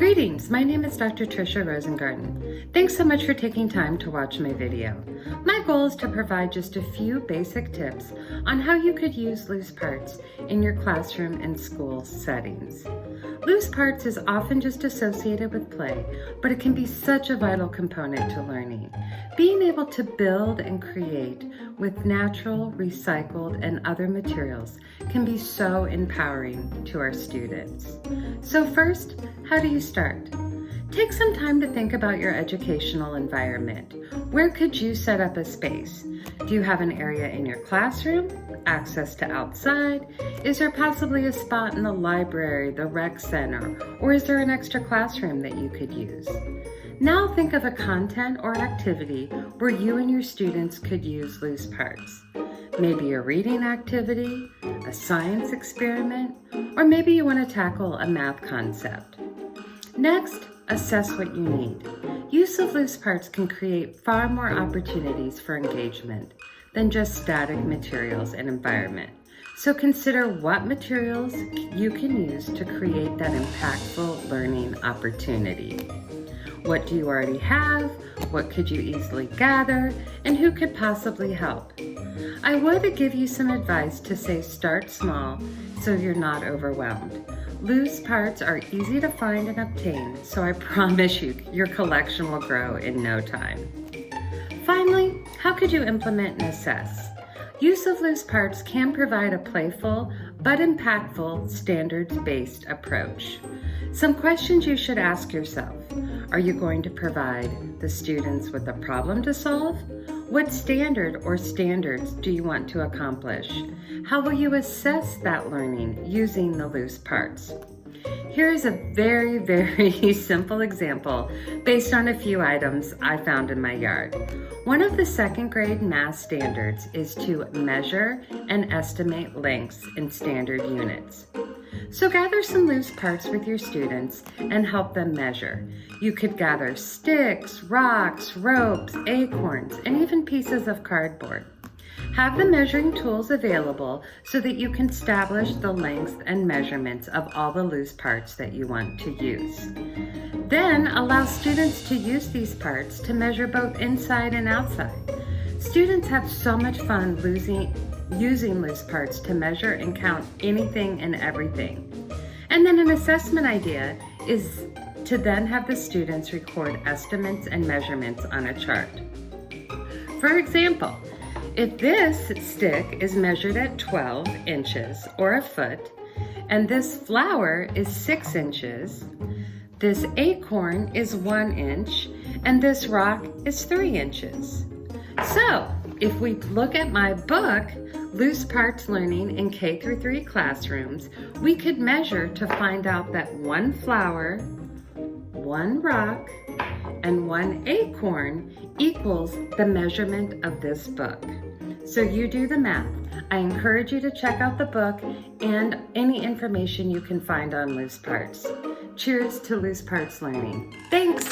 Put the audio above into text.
Greetings, my name is Dr. Tricia Rosengarten. Thanks so much for taking time to watch my video. My goal is to provide just a few basic tips on how you could use loose parts in your classroom and school settings. Loose parts is often just associated with play, but it can be such a vital component to learning. Being able to build and create with natural, recycled, and other materials can be so empowering to our students. So first, how do you start? Take some time to think about your educational environment. Where could you set up a space? Do you have an area in your classroom? Access to outside? Is there possibly a spot in the library, the rec center, or is there an extra classroom that you could use? Now think of a content or activity where you and your students could use loose parts. Maybe a reading activity, a science experiment, or maybe you want to tackle a math concept. Next, assess what you need. Use of loose parts can create far more opportunities for engagement than just static materials and environment. So consider what materials you can use to create that impactful learning opportunity. What do you already have? What could you easily gather? And who could possibly help? I would give you some advice to say start small so you're not overwhelmed. Loose parts are easy to find and obtain, so I promise you your collection will grow in no time. Finally, how could you implement and assess? Use of loose parts can provide a playful but impactful standards-based approach. Some questions you should ask yourself. Are you going to provide the students with a problem to solve? What standard or standards do you want to accomplish? How will you assess that learning using the loose parts? Here's a very simple example based on a few items I found in my yard. One of the second grade math standards is to measure and estimate lengths in standard units. So gather some loose parts with your students and help them measure. You could gather sticks, rocks, ropes, acorns, and even pieces of cardboard. Have the measuring tools available so that you can establish the lengths and measurements of all the loose parts that you want to use. Then allow students to use these parts to measure both inside and outside. Students have so much fun using loose parts to measure and count anything and everything. And then an assessment idea is to then have the students record estimates and measurements on a chart. For example, if this stick is measured at 12 inches or a foot, and this flower is 6 inches, this acorn is 1 inch, and this rock is 3 inches. So, if we look at my book, Loose Parts Learning in K through 3 Classrooms, we could measure to find out that 1 flower, 1 rock, and 1 acorn equals the measurement of this book. So you do the math. I encourage you to check out the book and any information you can find on loose parts. Cheers to loose parts learning. Thanks.